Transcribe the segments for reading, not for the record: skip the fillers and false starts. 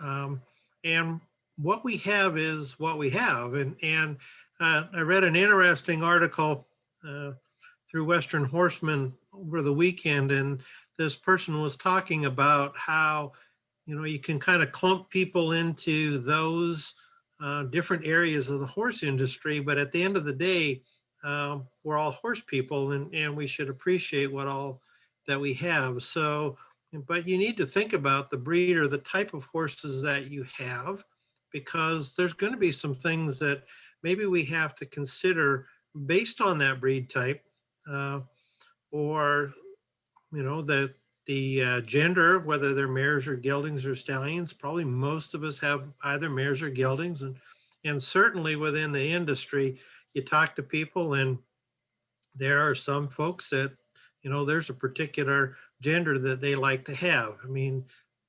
Um, and what we have is what we have. And I read an interesting article uh, through Western Horseman over the weekend, and this person was talking about how you can kind of clump people into those different areas of the horse industry, but at the end of the day, we're all horse people, and we should appreciate what all that we have. So, but you need to think about the breed or the type of horses that you have, because there's going to be some things that maybe we have to consider based on that breed type, uh, or the gender, whether they're mares or geldings or stallions. Probably most of us have either mares or geldings, and certainly within the industry, you talk to people, and there are some folks that there's a particular gender that they like to have. I mean,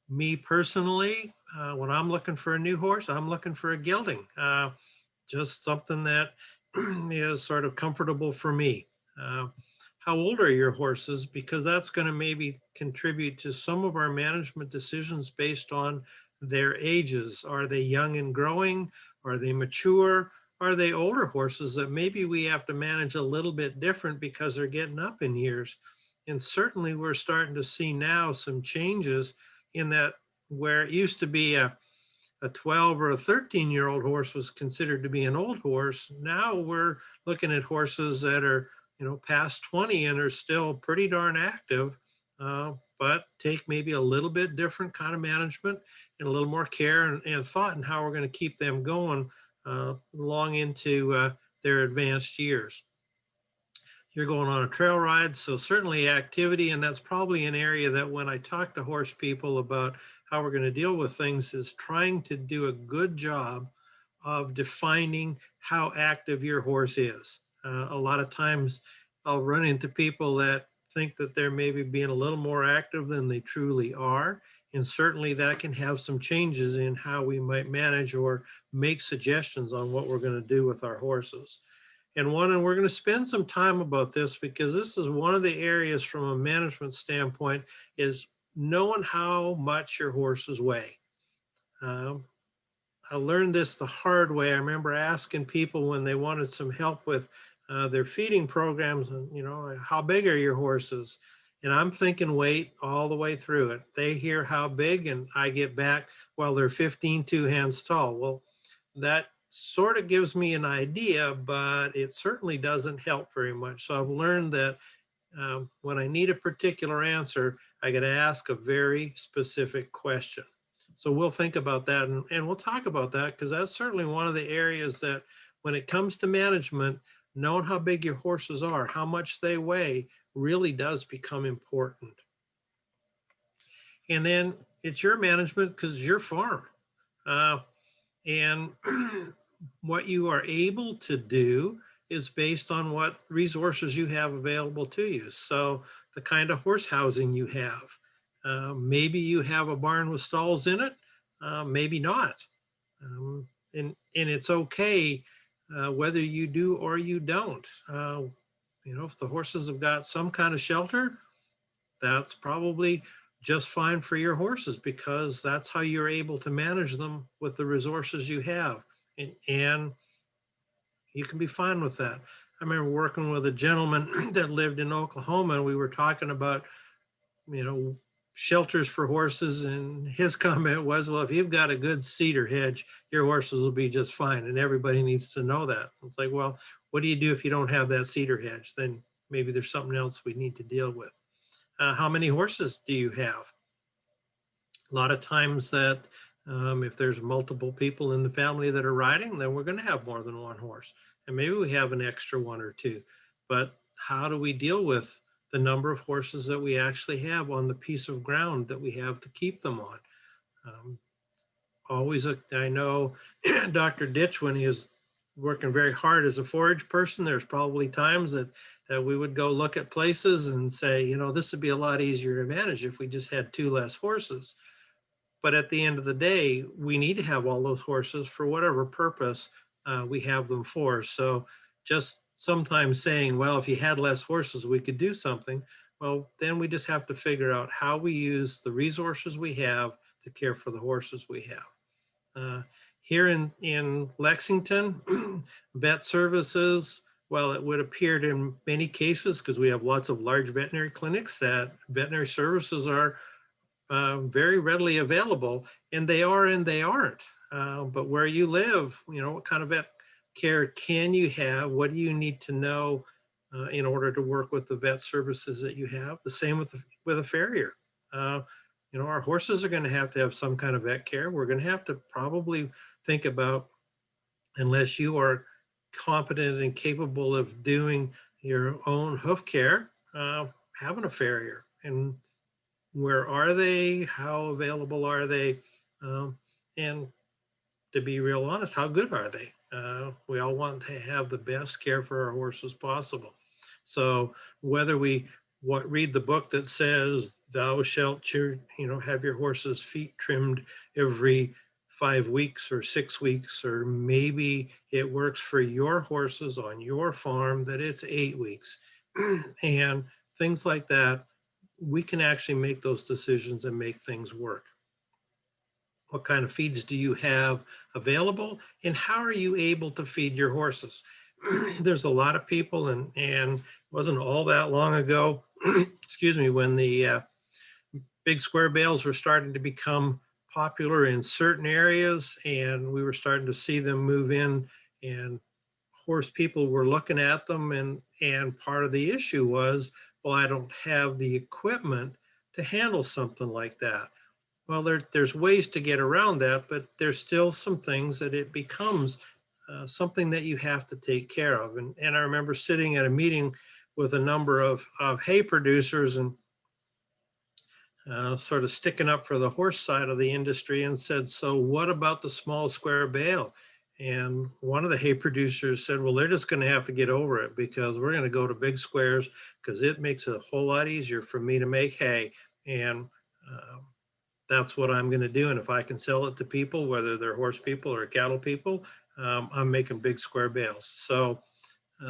me personally, when I'm looking for a new horse, I'm looking for a gelding. Just something that is sort of comfortable for me. Uh, how old are your horses? Because that's going to maybe contribute to some of our management decisions based on their ages. Are they young and growing? Are they mature? Are they older horses that maybe we have to manage a little bit different because they're getting up in years? And certainly we're starting to see now some changes in that, where it used to be a 12 or a 13-year-old horse was considered to be an old horse. Now we're looking at horses that are, past 20 and are still pretty darn active, but take maybe a little bit different kind of management and a little more care and thought in how we're going to keep them going long into their advanced years. You're going on a trail ride, so certainly activity, and that's probably an area that when I talk to horse people about how we're going to deal with things, is trying to do a good job of defining how active your horse is. A lot of times I'll run into people that think that they're maybe being a little more active than they truly are, and certainly that can have some changes in how we might manage or make suggestions on what we're going to do with our horses. And we're going to spend some time about this, because this is one of the areas from a management standpoint, is knowing how much your horses weigh. Um, I learned this the hard way. I remember asking people when they wanted some help with their feeding programs, and how big are your horses? And I'm thinking weight all the way through it. They hear how big, and I get back, well, they're 15 two hands tall. Well, that sort of gives me an idea, but it certainly doesn't help very much. So I've learned that when I need a particular answer, I got to ask a very specific question. So we'll think about that, and we'll talk about that, because that's certainly one of the areas that when it comes to management, knowing how big your horses are, how much they weigh, really does become important. And then it's your management because it's your farm. Uh, and what you are able to do is based on what resources you have available to you. So the kind of horse housing you have. Maybe you have a barn with stalls in it, maybe not. And it's okay whether you do or you don't. If the horses have got some kind of shelter, that's probably just fine for your horses, because that's how you're able to manage them with the resources you have. And you can be fine with that. I remember working with a gentleman that lived in Oklahoma, and we were talking about, you know, shelters for horses. And his comment was, well, if you've got a good cedar hedge, your horses will be just fine. And everybody needs to know that. It's like, well, what do you do if you don't have that cedar hedge? Then maybe there's something else we need to deal with. How many horses do you have? A lot of times that if there's multiple people in the family that are riding, then we're going to have more than one horse. And maybe we have an extra one or two. But how do we deal with the number of horses that we actually have on the piece of ground that we have to keep them on? Um, I know Dr. Ditch, when he was working very hard as a forage person, there's probably times that we would go look at places and say, this would be a lot easier to manage if we just had two less horses. But at the end of the day, we need to have all those horses for whatever purpose we have them for. So just sometimes saying, well, if you had less horses, we could do something. Well, then we just have to figure out how we use the resources we have to care for the horses we have. Here in Lexington, vet services, well, it would appear in many cases, because we have lots of large veterinary clinics, that veterinary services are very readily available, and they are and they aren't. But where you live, what kind of vet care can you have? What do you need to know in order to work with the vet services that you have? The same with a farrier. Uh, our horses are going to have some kind of vet care. We're going to have to probably think about, unless you are competent and capable of doing your own hoof care, having a farrier. And where are they? How available are they? Um, and to be real honest, how good are they? We all want to have the best care for our horses possible. So whether we read the book that says thou shalt have your horse's feet trimmed every 5 weeks or 6 weeks, or maybe it works for your horses on your farm that it's 8 weeks, and things like that, we can actually make those decisions and make things work. What kind of feeds do you have available, and how are you able to feed your horses? There's a lot of people, and it wasn't all that long ago, excuse me, when the big square bales were starting to become popular in certain areas, and we were starting to see them move in, and horse people were looking at them, and part of the issue was, well, I don't have the equipment to handle something like that. Well, there's ways to get around that, but there's still some things that it becomes something that you have to take care of. And I remember sitting at a meeting with a number of hay producers, and sort of sticking up for the horse side of the industry, and said, so what about the small square bale? And one of the hay producers said, well, they're just going to have to get over it, because we're going to go to big squares, because it makes it a whole lot easier for me to make hay. And that's what I'm going to do. And if I can sell it to people, whether they're horse people or cattle people, I'm making big square bales. So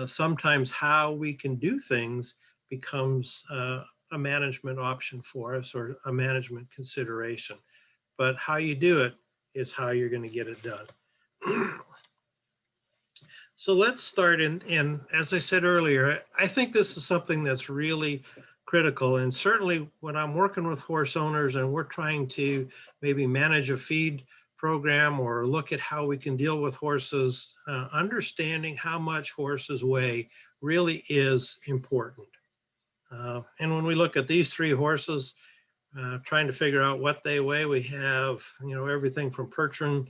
sometimes how we can do things becomes a management option for us, or a management consideration. But how you do it is how you're going to get it done. So let's start and as I said earlier, I think this is something that's really critical. And certainly when I'm working with horse owners and we're trying to maybe manage a feed program or look at how we can deal with horses, understanding how much horses weigh really is important. And when we look at these three horses, trying to figure out what they weigh, we have, everything from Percheron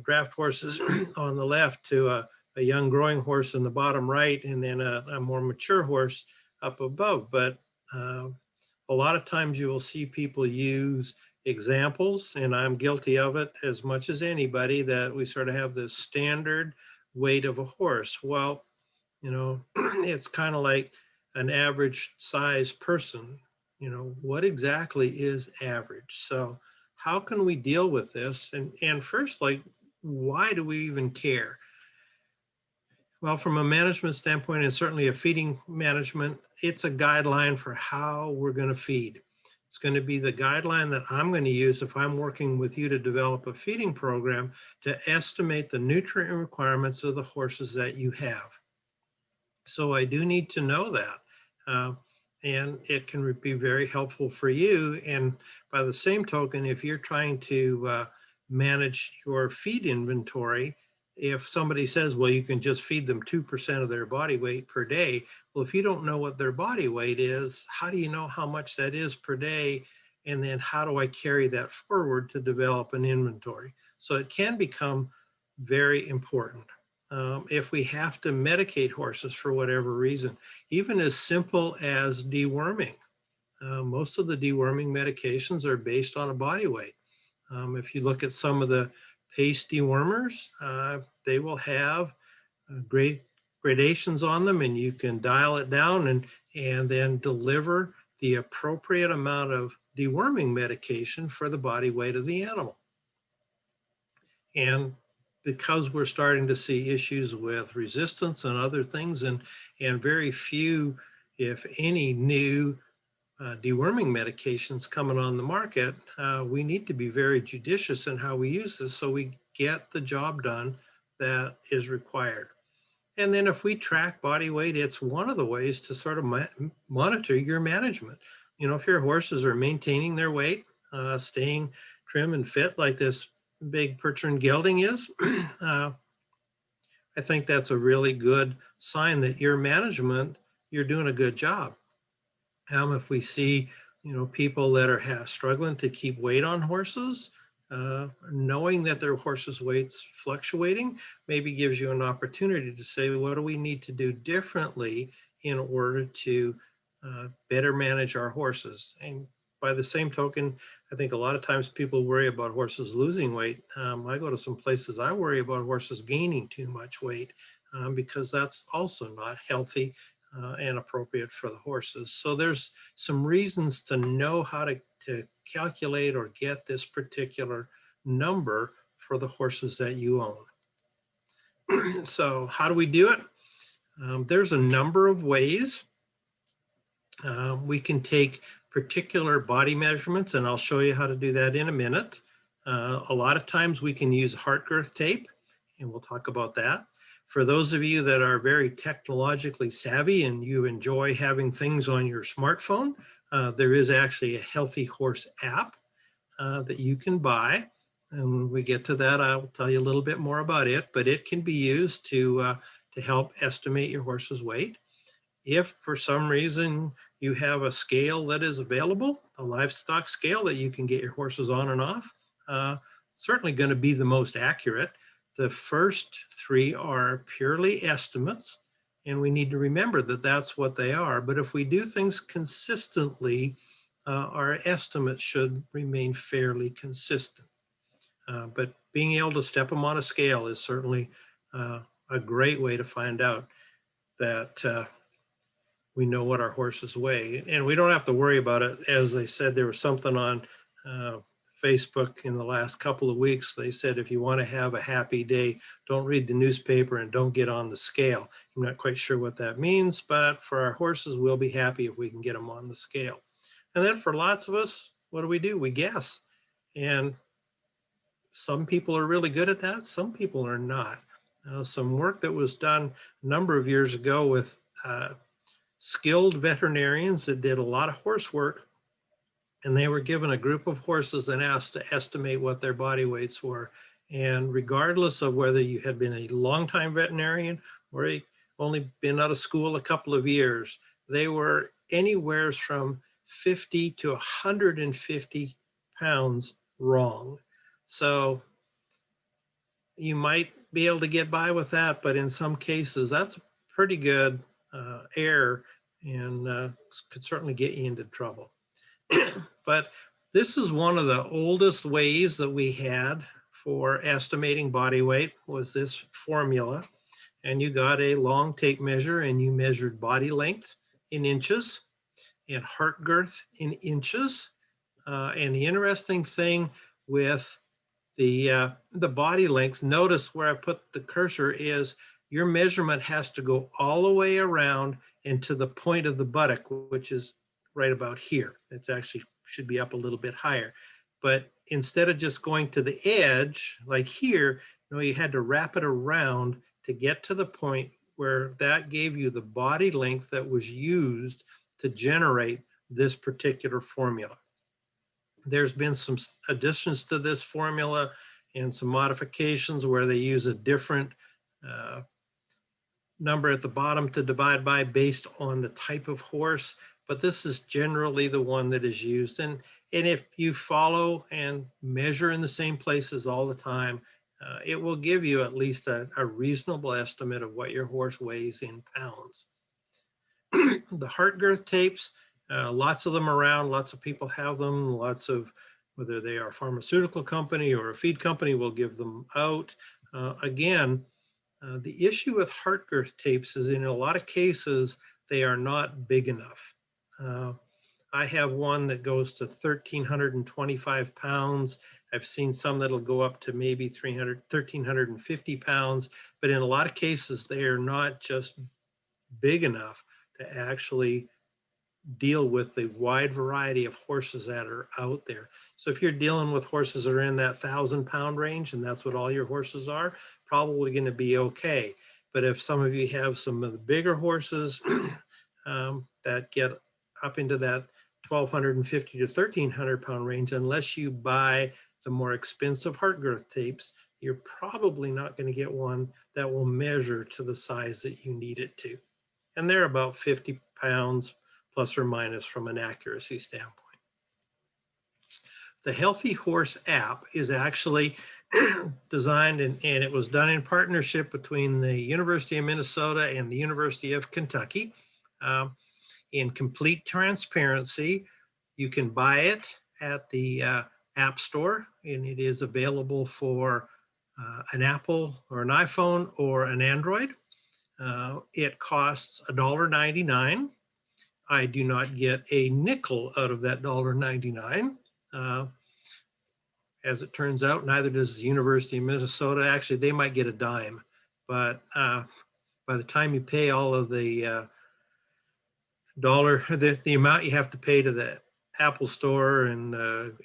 draft horses on the left to a young growing horse in the bottom right, and then a more mature horse up above. But a lot of times you will see people use examples, and I'm guilty of it as much as anybody, that we sort of have this standard weight of a horse. Well, it's kind of like an average size person. What exactly is average? So how can we deal with this? And first, like, why do we even care? Well, from a management standpoint, and certainly a feeding management, it's a guideline for how we're going to feed. It's going to be the guideline that I'm going to use if I'm working with you to develop a feeding program, to estimate the nutrient requirements of the horses that you have. So I do need to know that. And it can be very helpful for you. And by the same token, if you're trying to manage your feed inventory, if somebody says, well, you can just feed them 2% of their body weight per day. Well, if you don't know what their body weight is, how do you know how much that is per day? And then how do I carry that forward to develop an inventory? So it can become very important. If we have to medicate horses for whatever reason, even as simple as deworming. Most of the deworming medications are based on a body weight. If you look at some of the pace dewormers, they will have great gradations on them, and you can dial it down and then deliver the appropriate amount of deworming medication for the body weight of the animal. And because we're starting to see issues with resistance and other things, and very few, if any, new deworming medications coming on the market, we need to be very judicious in how we use this so we get the job done that is required. And then if we track body weight, it's one of the ways to sort of monitor your management. You know, if your horses are maintaining their weight, staying trim and fit like this big Percheron gelding is, I think that's a really good sign that your management, you're doing a good job. If we see, you know, people that are struggling to keep weight on horses, knowing that their horses' weight's fluctuating, maybe gives you an opportunity to say, what do we need to do differently in order to better manage our horses? And by the same token, I think a lot of times people worry about horses losing weight. I go to some places, I worry about horses gaining too much weight because that's also not healthy and appropriate for the horses. So there's some reasons to know how to calculate or get this particular number for the horses that you own. So how do we do it? There's a number of ways. We can take particular body measurements, and I'll show you how to do that in a minute. A lot of times we can use heart girth tape, and we'll talk about that. For those of you that are very technologically savvy and you enjoy having things on your smartphone, there is actually a Healthy Horse app that you can buy. And when we get to that, I'll tell you a little bit more about it, but it can be used to help estimate your horse's weight. If for some reason you have a scale that is available, a livestock scale that you can get your horses on and off, certainly going to be the most accurate. The first three are purely estimates, and we need to remember that that's what they are. But if we do things consistently, our estimates should remain fairly consistent. But being able to step them on a scale is certainly a great way to find out that we know what our horses weigh. And we don't have to worry about it. As they said, there was something on Facebook in the last couple of weeks. They said, if you want to have a happy day, don't read the newspaper and don't get on the scale. I'm not quite sure what that means, but for our horses, we'll be happy if we can get them on the scale. And then for lots of us, what do? We guess. And some people are really good at that. Some people are not. Some work that was done a number of years ago with skilled veterinarians that did a lot of horse work, and they were given a group of horses and asked to estimate what their body weights were. And regardless of whether you had been a longtime veterinarian or only been out of school a couple of years, they were anywhere from 50 to 150 pounds wrong. So you might be able to get by with that, but in some cases, that's pretty good error and could certainly get you into trouble. But this is one of the oldest ways that we had for estimating body weight, was this formula. And you got a long tape measure and you measured body length in inches and heart girth in inches. And the interesting thing with the body length, notice where I put the cursor is your measurement has to go all the way around and to the point of the buttock, which is right about here. It's actually should be up a little bit higher. But instead of just going to the edge, like here, you had to wrap it around to get to the point where that gave you the body length that was used to generate this particular formula. There's been some additions to this formula and some modifications where they use a different number at the bottom to divide by based on the type of horse, but this is generally the one that is used. And if you follow and measure in the same places all the time, it will give you at least a reasonable estimate of what your horse weighs in pounds. The heart girth tapes, lots of them around, lots of people have them, lots of, whether they are a pharmaceutical company or a feed company will give them out. Again, the issue with heart girth tapes is in a lot of cases, they are not big enough. I have one that goes to 1,325 pounds. I've seen some that'll go up to maybe 1,350 pounds, but in a lot of cases, they are not just big enough to actually deal with the wide variety of horses that are out there. So if you're dealing with horses that are in that 1,000-pound range and that's what all your horses are, probably going to be okay. But if some of you have some of the bigger horses that get up into that 1,250 to 1,300-pound range, unless you buy the more expensive heart girth tapes, you're probably not going to get one that will measure to the size that you need it to. And they're about 50 pounds plus or minus from an accuracy standpoint. The Healthy Horse app is actually designed and it was done in partnership between the University of Minnesota and the University of Kentucky. In complete transparency, you can buy it at the App Store, and it is available for an Apple or an iPhone or an Android. It costs $1.99. I do not get a nickel out of that $1.99. As it turns out, neither does the University of Minnesota. Actually, they might get a dime, but by the time you pay all of the the amount you have to pay to the Apple Store and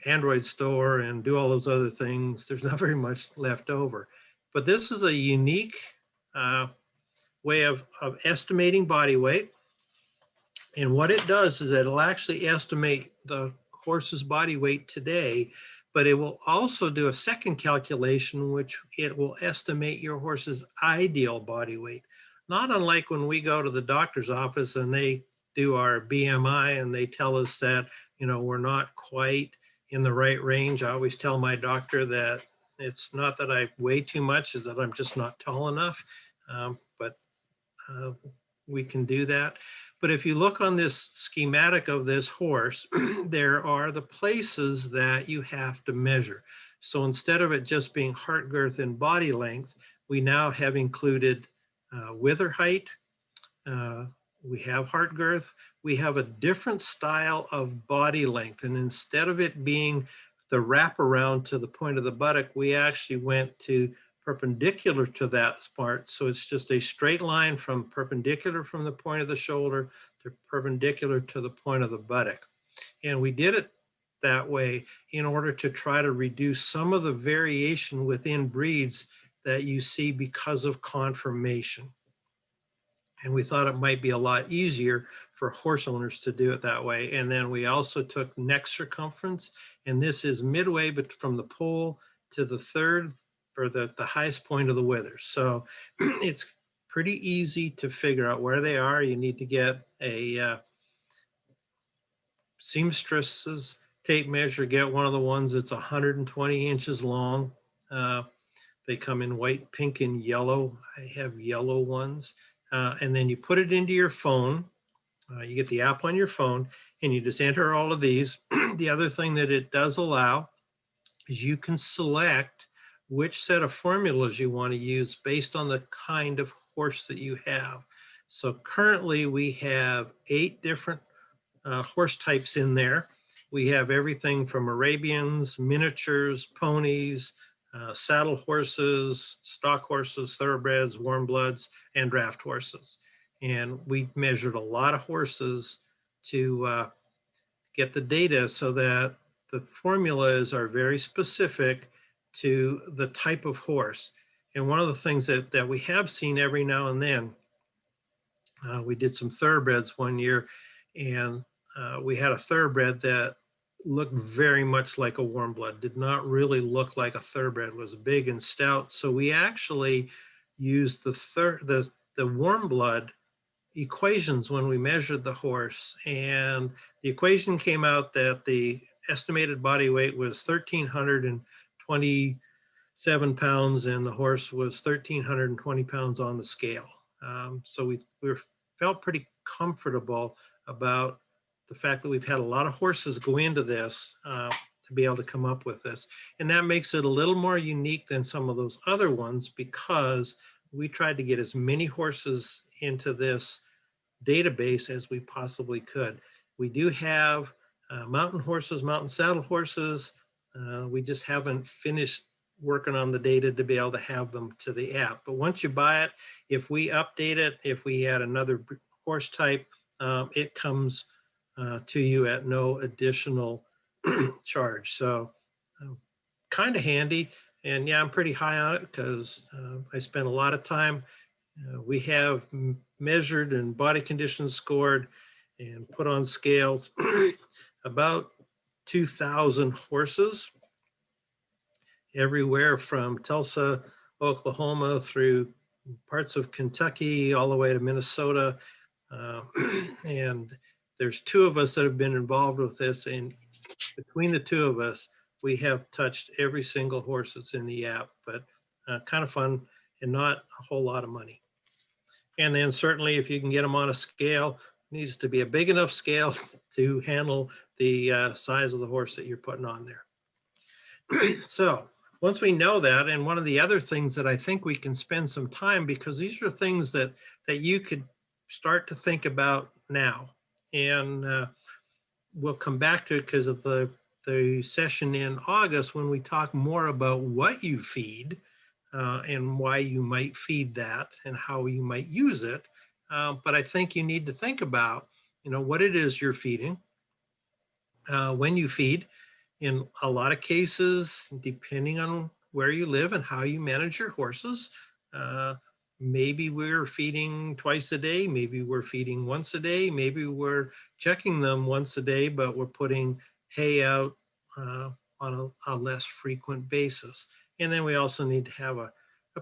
Android Store and do all those other things, there's not very much left over. But this is a unique way of estimating body weight. And what it does is it'll actually estimate the horse's body weight today, but it will also do a second calculation, which it will estimate your horse's ideal body weight. Not unlike when we go to the doctor's office and they do our BMI and they tell us that, we're not quite in the right range. I always tell my doctor that it's not that I weigh too much, is that I'm just not tall enough. But we can do that. But if you look on this schematic of this horse, there are the places that you have to measure. So instead of it just being heart girth and body length, we now have included wither height. We have heart girth. We have a different style of body length. And instead of it being the wraparound to the point of the buttock, we actually went to perpendicular to that part. So it's just a straight line from perpendicular from the point of the shoulder to perpendicular to the point of the buttock. And we did it that way in order to try to reduce some of the variation within breeds that you see because of conformation. And we thought it might be a lot easier for horse owners to do it that way. And then we also took neck circumference, and this is midway from the pole to the third or the highest point of the withers. So it's pretty easy to figure out where they are. You need to get a seamstress's tape measure, get one of the ones that's 120 inches long. They come in white, pink, and yellow. I have yellow ones. And then you put it into your phone. You get the app on your phone and you just enter all of these. The other thing that it does allow is you can select which set of formulas you want to use based on the kind of horse that you have. So currently we have 8 different horse types in there. We have everything from Arabians, miniatures, ponies, saddle horses, stock horses, thoroughbreds, warm bloods, and draft horses. And we measured a lot of horses to get the data so that the formulas are very specific to the type of horse. And one of the things that we have seen every now and then, we did some thoroughbreds one year, and we had a thoroughbred that looked very much like a warm blood, did not really look like a thoroughbred, was big and stout. So we actually used the warm blood equations when we measured the horse. And the equation came out that the estimated body weight was 1,327 pounds and the horse was 1,320 pounds on the scale. So we felt pretty comfortable about the fact that we've had a lot of horses go into this to be able to come up with this. And that makes it a little more unique than some of those other ones because we tried to get as many horses into this database as we possibly could. We do have mountain horses, mountain saddle horses. We just haven't finished working on the data to be able to have them to the app. But once you buy it, if we update it, if we add another horse type, it comes to you at no additional charge. So kind of handy. And yeah, I'm pretty high on it because I spend a lot of time. We have measured and body condition scored and put on scales about 2,000 horses everywhere from Tulsa, Oklahoma through parts of Kentucky all the way to Minnesota. Uh, and there's two of us that have been involved with this, and between the two of us, we have touched every single horse that's in the app, but kind of fun and not a whole lot of money. And then certainly if you can get them on a scale, it needs to be a big enough scale to handle the size of the horse that you're putting on there. So once we know that, and one of the other things that I think we can spend some time, because these are things that you could start to think about now. And we'll come back to it because of the session in August when we talk more about what you feed and why you might feed that and how you might use it. But I think you need to think about, what it is you're feeding, when you feed. In a lot of cases, depending on where you live and how you manage your horses, uh, maybe we're feeding twice a day, maybe we're feeding once a day, maybe we're checking them once a day, but we're putting hay out on a less frequent basis. And then we also need to have a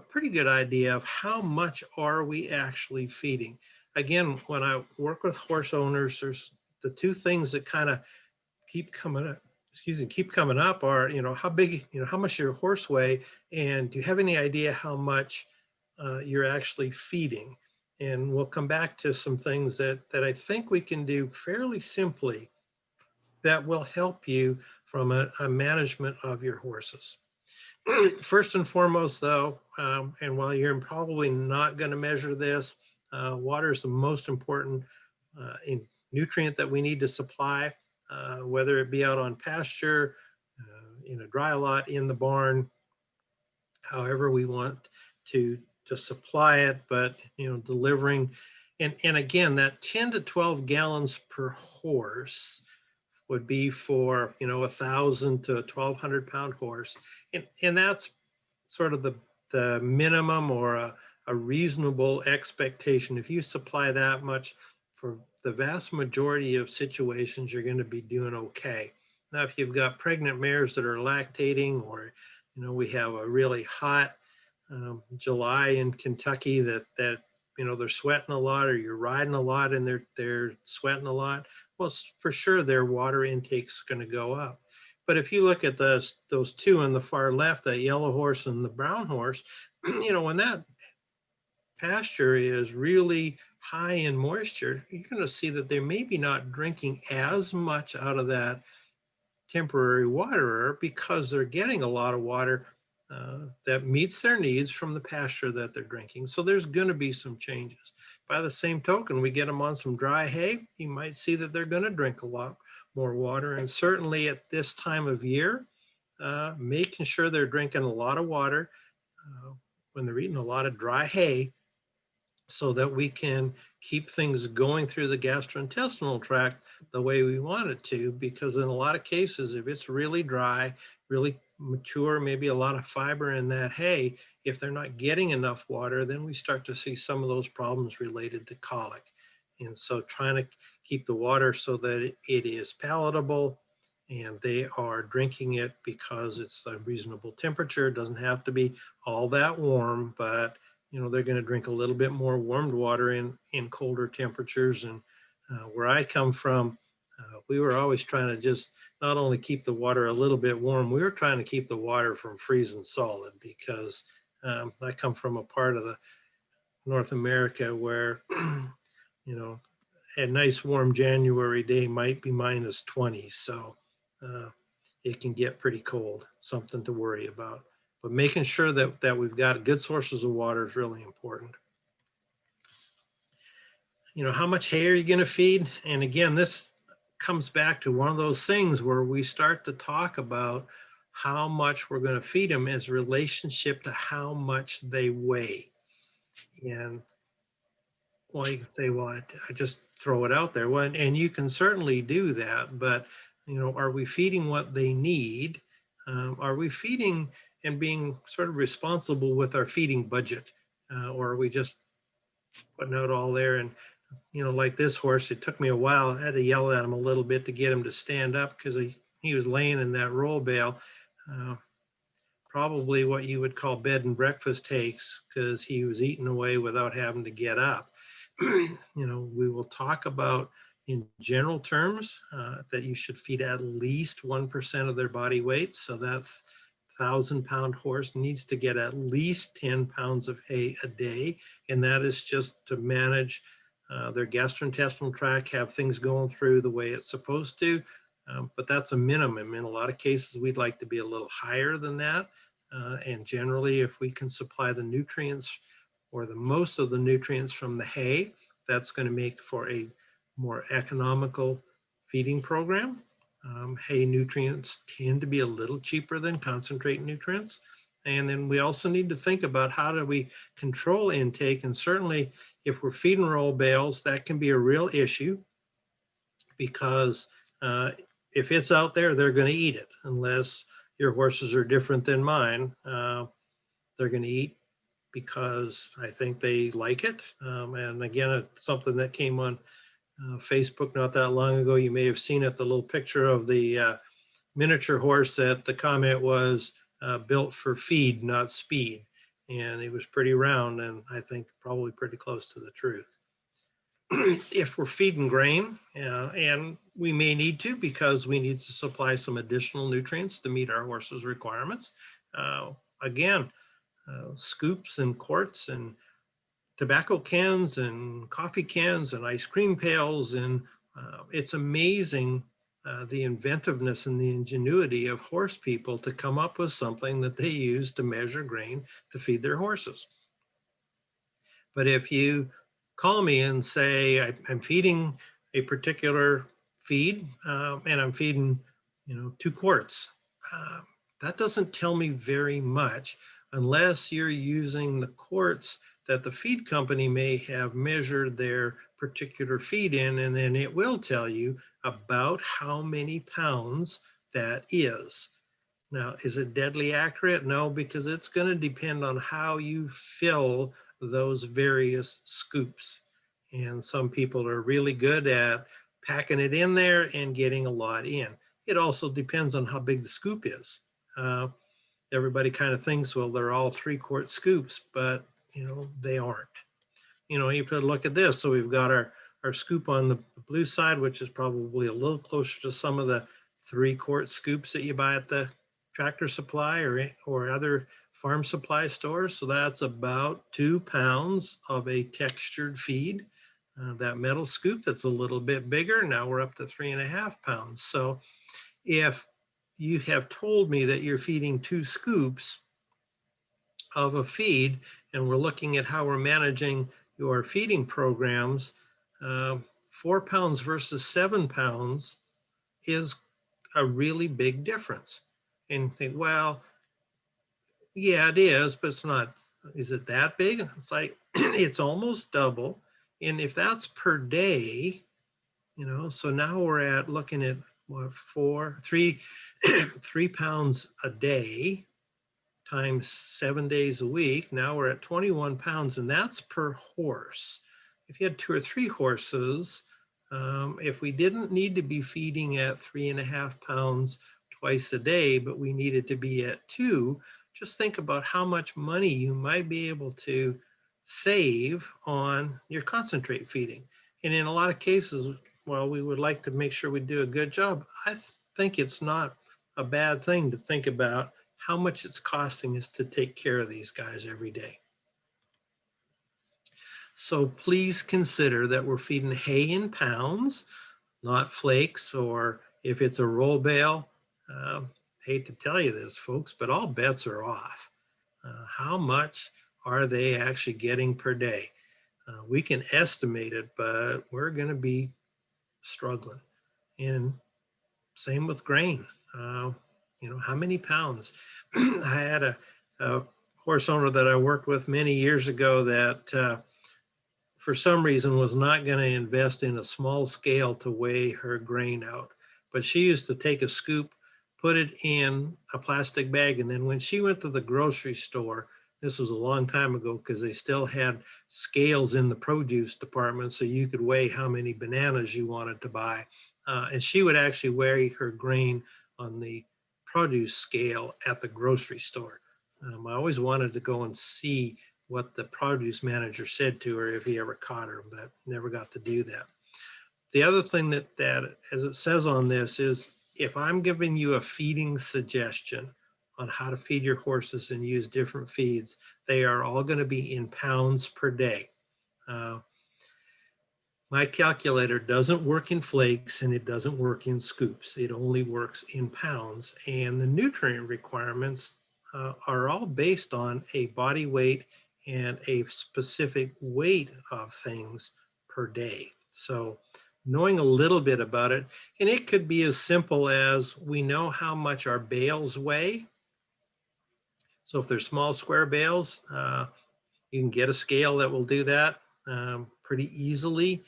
pretty good idea of how much are we actually feeding. Again, when I work with horse owners, there's the two things that kind of keep coming up, keep coming up are, how big, how much your horse weigh, and do you have any idea how much you're actually feeding? And we'll come back to some things that I think we can do fairly simply that will help you from a management of your horses. First and foremost, though, and while you're probably not going to measure this, water is the most important nutrient that we need to supply, whether it be out on pasture, in a dry lot, in the barn, however we want to supply it, but delivering. And again, that 10 to 12 gallons per horse would be for 1,000 to 1,200 pound horse, and that's sort of the minimum or a reasonable expectation. If you supply that much, for the vast majority of situations, you're going to be doing okay. Now, if you've got pregnant mares that are lactating, or we have a really hot July in Kentucky that they're sweating a lot, or you're riding a lot and they're sweating a lot, well, for sure their water intake's going to go up. But if you look at those two on the far left, that yellow horse and the brown horse, when that pasture is really high in moisture, you're going to see that they maybe not drinking as much out of that temporary waterer because they're getting a lot of water that meets their needs from the pasture that they're drinking. So there's going to be some changes. By the same token, we get them on some dry hay, you might see that they're going to drink a lot more water. And certainly at this time of year, making sure they're drinking a lot of water when they're eating a lot of dry hay, so that we can keep things going through the gastrointestinal tract the way we want it to. Because in a lot of cases, if it's really dry, really mature, maybe a lot of fiber in that hay, if they're not getting enough water, then we start to see some of those problems related to colic. And so trying to keep the water so that it is palatable and they are drinking it because it's a reasonable temperature. It doesn't have to be all that warm, but they're going to drink a little bit more warmed water in colder temperatures. And where I come from, we were always trying to just not only keep the water a little bit warm, we were trying to keep the water from freezing solid, because I come from a part of the North America where, a nice warm January day might be -20. So it can get pretty cold, something to worry about. But making sure that we've got good sources of water is really important. How much hay are you going to feed? And again, this comes back to one of those things where we start to talk about how much we're going to feed them as relationship to how much they weigh. And well, you can say, well, I just throw it out there. Well, and you can certainly do that, but are we feeding what they need? Are we feeding and being sort of responsible with our feeding budget? Or are we just putting out all there? And, like this horse, it took me a while. I had to yell at him a little bit to get him to stand up because he was laying in that roll bale. Uh, Probably what you would call bed and breakfast takes because he was eating away without having to get up. We will talk about in general terms that you should feed at least 1% of their body weight. So that 1,000-pound horse needs to get at least 10 pounds of hay a day. And that is just to manage their gastrointestinal tract, have things going through the way it's supposed to. But that's a minimum. In a lot of cases, we'd like to be a little higher than that. And generally, if we can supply the nutrients or the most of the nutrients from the hay, that's going to make for a more economical feeding program. Hay nutrients tend to be a little cheaper than concentrate nutrients. And then we also need to think about how do we control intake. And certainly if we're feeding roll bales, that can be a real issue because if it's out there, they're going to eat it unless your horses are different than mine. They're going to eat because I think they like it. And again, it's something that came on Facebook not that long ago. You may have seen it, the little picture of the miniature horse that the comment was built for feed, not speed. And it was pretty round and I think probably pretty close to the truth. If we're feeding grain, and we may need to because we need to supply some additional nutrients to meet our horses' requirements. Again, scoops and quarts and tobacco cans and coffee cans and ice cream pails. And it's amazing the inventiveness and the ingenuity of horse people to come up with something that they use to measure grain to feed their horses. But if you call me and say, I'm feeding a particular feed and I'm feeding, 2 quarts, that doesn't tell me very much unless you're using the quarts that the feed company may have measured their particular feed in, and then it will tell you about how many pounds that is. Now, is it deadly accurate? No, because it's going to depend on how you fill those various scoops. And some people are really good at packing it in there and getting a lot in. It also depends on how big the scoop is. Everybody kind of thinks, well, they're all 3-quart scoops, but they aren't. You could look at this. So we've got our scoop on the blue side, which is probably a little closer to some of the 3-quart scoops that you buy at the Tractor Supply or other farm supply stores. So that's about 2 pounds of a textured feed. That metal scoop that's a little bit bigger, now we're up to 3.5 pounds. So if you have told me that you're feeding 2 scoops of a feed, and we're looking at how we're managing your feeding programs, 4 pounds versus 7 pounds is a really big difference. And think, well, yeah, it is, but it's not, is it that big? It's like, it's almost double. And if that's per day, so now we're at looking at what, 3 pounds a day times 7 days a week. Now we're at 21 pounds, and that's per horse. If you had 2 or 3 horses, if we didn't need to be feeding at 3.5 pounds twice a day, but we needed to be at 2, just think about how much money you might be able to save on your concentrate feeding. And in a lot of cases, while we would like to make sure we do a good job, I think it's not a bad thing to think about how much it's costing us to take care of these guys every day. So please consider that we're feeding hay in pounds, not flakes, or if it's a roll bale, hate to tell you this, folks, but all bets are off. How much are they actually getting per day? We can estimate it, but we're going to be struggling. And same with grain. How many pounds? I had a horse owner that I worked with many years ago that for some reason, was not going to invest in a small scale to weigh her grain out. But she used to take a scoop, put it in a plastic bag, and then when she went to the grocery store, this was a long time ago because they still had scales in the produce department so you could weigh how many bananas you wanted to buy. And she would actually weigh her grain on the produce scale at the grocery store. I always wanted to go and see what the produce manager said to her if he ever caught her, but never got to do that. The other thing that as it says on this is if I'm giving you a feeding suggestion on how to feed your horses and use different feeds, they are all going to be in pounds per day. My calculator doesn't work in flakes and it doesn't work in scoops. It only works in pounds. And the nutrient requirements are all based on a body weight and a specific weight of things per day. So knowing a little bit about it, and it could be as simple as we know how much our bales weigh. So if they're small square bales, you can get a scale that will do that pretty easily.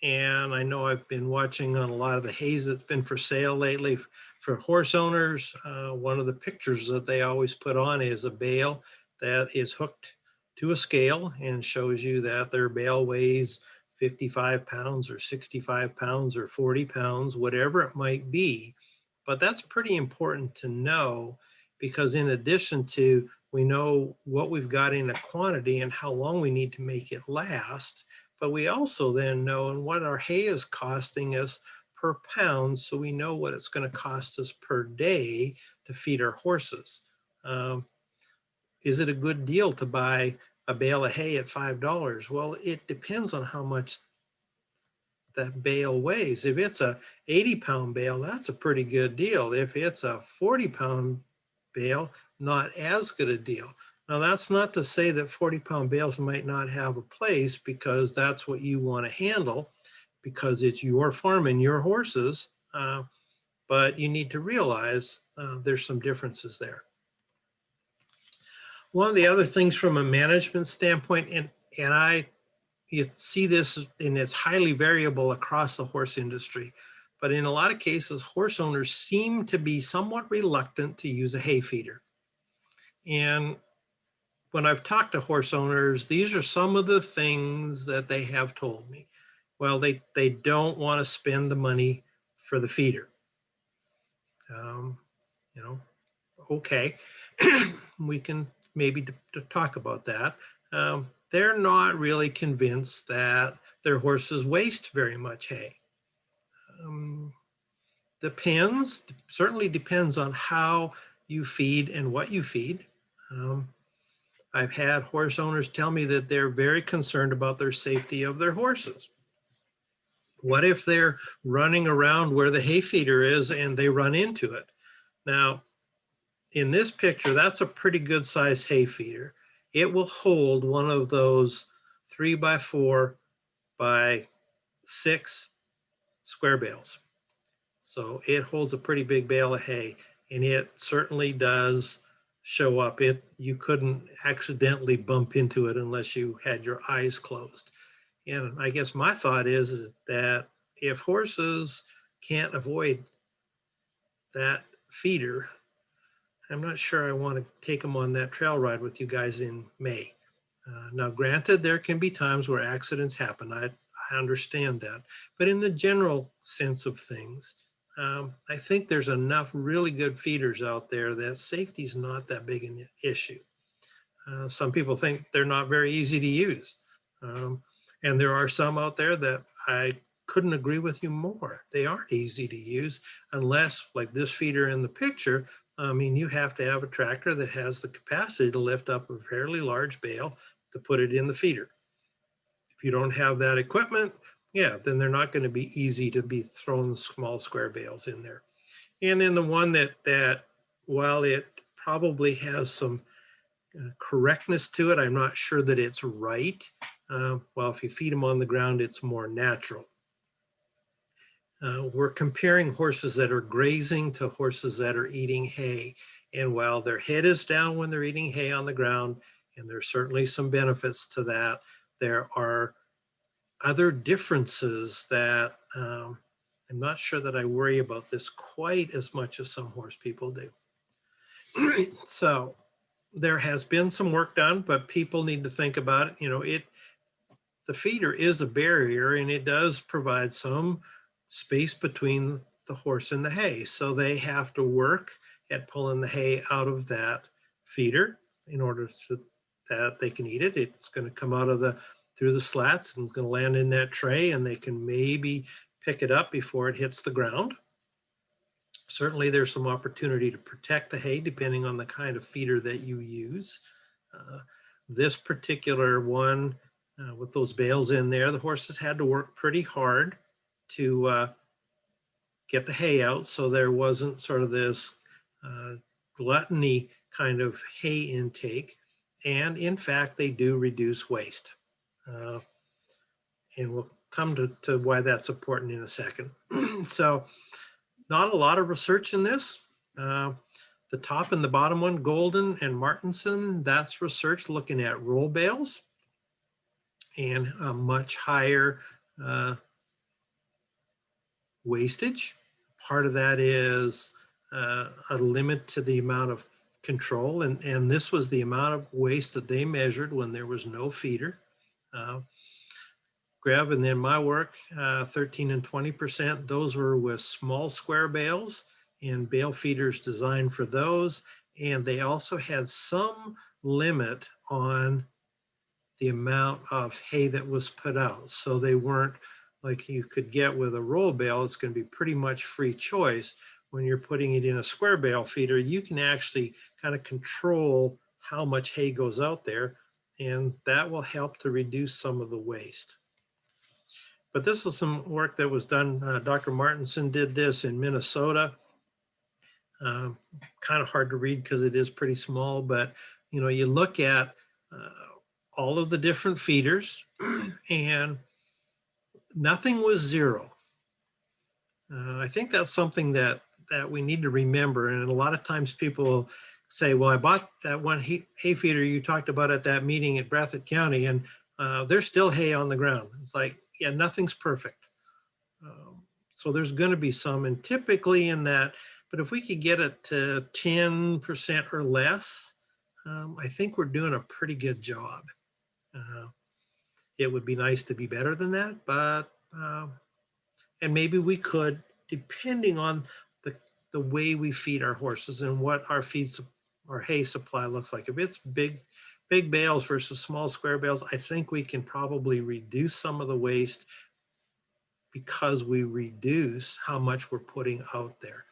And I know I've been watching on a lot of the hays that's been for sale lately for horse owners. One of the pictures that they always put on is a bale that is hooked to a scale and shows you that their bale weighs 55 pounds or 65 pounds or 40 pounds, whatever it might be. But that's pretty important to know because in addition to we know what we've got in a quantity and how long we need to make it last, but we also then know what our hay is costing us per pound, so we know what it's going to cost us per day to feed our horses. Is it a good deal to buy a bale of hay at $5? Well, it depends on how much that bale weighs. If it's a 80-pound bale, that's a pretty good deal. If it's a 40-pound bale, not as good a deal. Now, that's not to say that 40-pound bales might not have a place because that's what you want to handle because it's your farm and your horses, but you need to realize there's some differences there. One of the other things from a management standpoint, and you see this and it's highly variable across the horse industry, but in a lot of cases, horse owners seem to be somewhat reluctant to use a hay feeder. And when I've talked to horse owners, these are some of the things that they have told me. Well, they don't want to spend the money for the feeder. You know, okay, we can maybe talk about that. They're not really convinced that their horses waste very much hay. Certainly depends on how you feed and what you feed. I've had horse owners tell me that they're very concerned about their safety of their horses. What if they're running around where the hay feeder is and they run into it? Now, in this picture, that's a pretty good size hay feeder. It will hold one of those 3x4 by 6 square bales. So it holds a pretty big bale of hay, and it certainly does show up. You couldn't accidentally bump into it unless you had your eyes closed. And I guess my thought is that if horses can't avoid that feeder, I'm not sure I want to take them on that trail ride with you guys in May. Now, granted, there can be times where accidents happen. I understand that. But in the general sense of things, I think there's enough really good feeders out there that safety is not that big an issue. Some people think they're not very easy to use. And there are some out there that I couldn't agree with you more. They aren't easy to use unless, like this feeder in the picture, I mean, you have to have a tractor that has the capacity to lift up a fairly large bale to put it in the feeder. If you don't have that equipment, yeah, then they're not going to be easy to be thrown small square bales in there. And then the one that while it probably has some correctness to it, I'm not sure that it's right. Well, if you feed them on the ground, it's more natural. We're comparing horses that are grazing to horses that are eating hay. And while their head is down when they're eating hay on the ground, and there's certainly some benefits to that, there are other differences that I'm not sure that I worry about this quite as much as some horse people do. So there has been some work done, but people need to think about it. The feeder is a barrier and it does provide some space between the horse and the hay. So they have to work at pulling the hay out of that feeder in order so that they can eat it. It's going to come out of through the slats and it's going to land in that tray and they can maybe pick it up before it hits the ground. Certainly there's some opportunity to protect the hay depending on the kind of feeder that you use. Uh, this particular one with those bales in there, the horses had to work pretty hard to get the hay out. So there wasn't sort of this gluttony kind of hay intake. And in fact, they do reduce waste. And we'll come to why that's important in a second. So not a lot of research in this. The top and the bottom one, Golden and Martinson, that's research looking at roll bales and a much higher wastage. Part of that is a limit to the amount of control. And this was the amount of waste that they measured when there was no feeder. Grev, and then my work, 13 and 20%, those were with small square bales and bale feeders designed for those. And they also had some limit on the amount of hay that was put out. So they weren't like you could get with a roll bale. It's going to be pretty much free choice. When you're putting it in a square bale feeder, you can actually kind of control how much hay goes out there. And that will help to reduce some of the waste. But this is some work that was done. Dr. Martinson did this in Minnesota. Kind of hard to read because it is pretty small, but you look at all of the different feeders and nothing was zero. I think that's something that we need to remember. And a lot of times people say, well, I bought that one hay feeder you talked about at that meeting at Breathitt County and there's still hay on the ground. It's like, yeah, nothing's perfect. So there's going to be some, and typically in that, but if we could get it to 10% or less, I think we're doing a pretty good job. It would be nice to be better than that, but, and maybe we could, depending on the way we feed our horses and what our hay supply looks like. If it's big bales versus small square bales, I think we can probably reduce some of the waste because we reduce how much we're putting out there.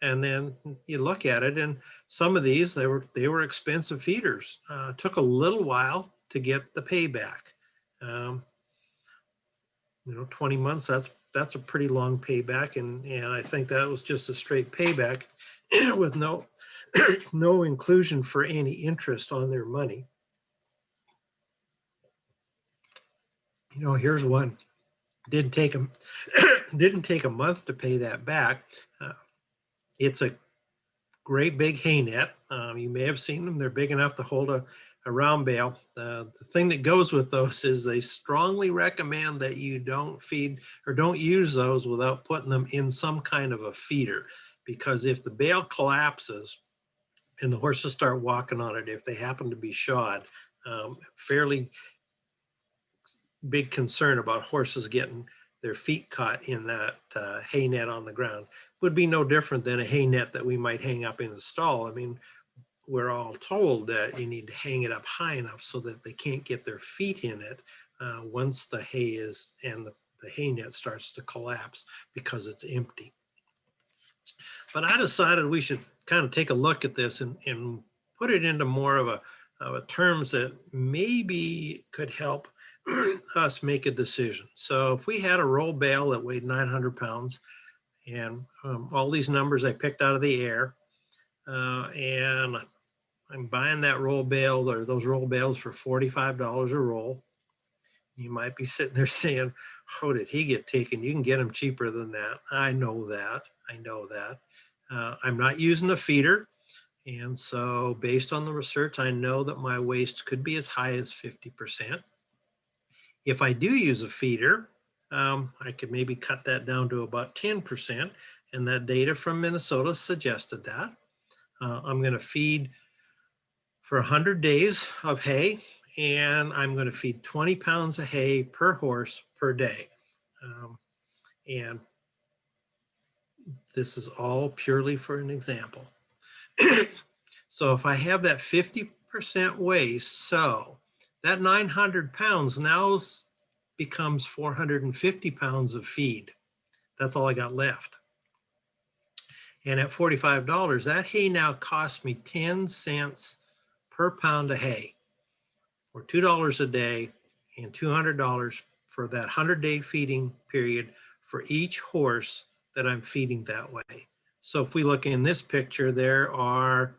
And then you look at it, and some of these, they were expensive feeders. Took a little while to get the payback. 20 months, that's a pretty long payback. And I think that was just a straight payback with no inclusion for any interest on their money. Here's one. Didn't take a month to pay that back. It's a great big hay net. You may have seen them. They're big enough to hold a round bale. The thing that goes with those is they strongly recommend that you don't feed or don't use those without putting them in some kind of a feeder, because if the bale collapses and the horses start walking on it, if they happen to be shod, fairly big concern about horses getting their feet caught in that hay net on the ground. Would be no different than a hay net that we might hang up in a stall. I mean, we're all told that you need to hang it up high enough so that they can't get their feet in it once the hay is and the hay net starts to collapse because it's empty. But I decided we should kind of take a look at this and put it into more of a terms that maybe could help us make a decision. So if we had a roll bale that weighed 900 pounds and all these numbers I picked out of the air, and I'm buying that roll bale or those roll bales for $45 a roll. You might be sitting there saying, oh, did he get taken? You can get them cheaper than that. I know that. I'm not using a feeder. And so based on the research, I know that my waste could be as high as 50%. If I do use a feeder, I could maybe cut that down to about 10%. And that data from Minnesota suggested that. I'm going to feed for 100 days of hay, and I'm going to feed 20 pounds of hay per horse per day. And this is all purely for an example. So if I have that 50% waste, so that 900 pounds now becomes 450 pounds of feed. That's all I got left. And at $45, that hay now costs me 10 cents per pound of hay, or $2 a day, and $200 for that 100-day feeding period for each horse that I'm feeding that way. So if we look in this picture, there are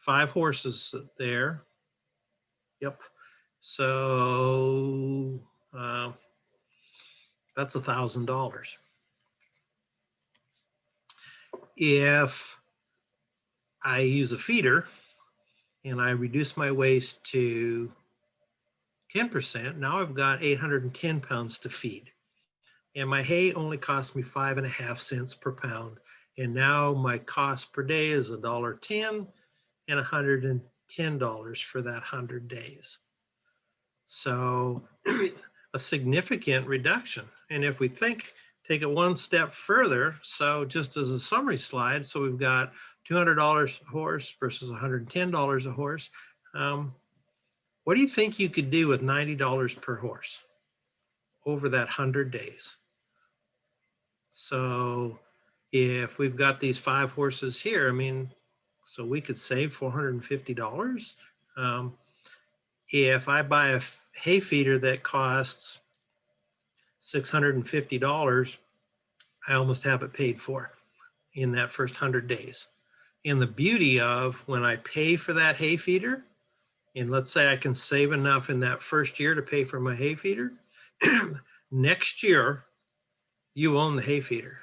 5 horses there. Yep. So that's $1,000. If I use a feeder and I reduce my waste to 10%, now I've got 810 pounds to feed. And my hay only cost me 5.5 cents per pound. And now my cost per day is $1.10 and $110 for that 100 days. So a significant reduction. And if we take it one step further, so just as a summary slide, so we've got $200 a horse versus $110 a horse. What do you think you could do with $90 per horse over that 100 days? So if we've got these 5 horses here, I mean, so we could save $450. If I buy a hay feeder that costs $650, I almost have it paid for in that first 100 days. And the beauty of when I pay for that hay feeder, and let's say I can save enough in that first year to pay for my hay feeder, next year you own the hay feeder.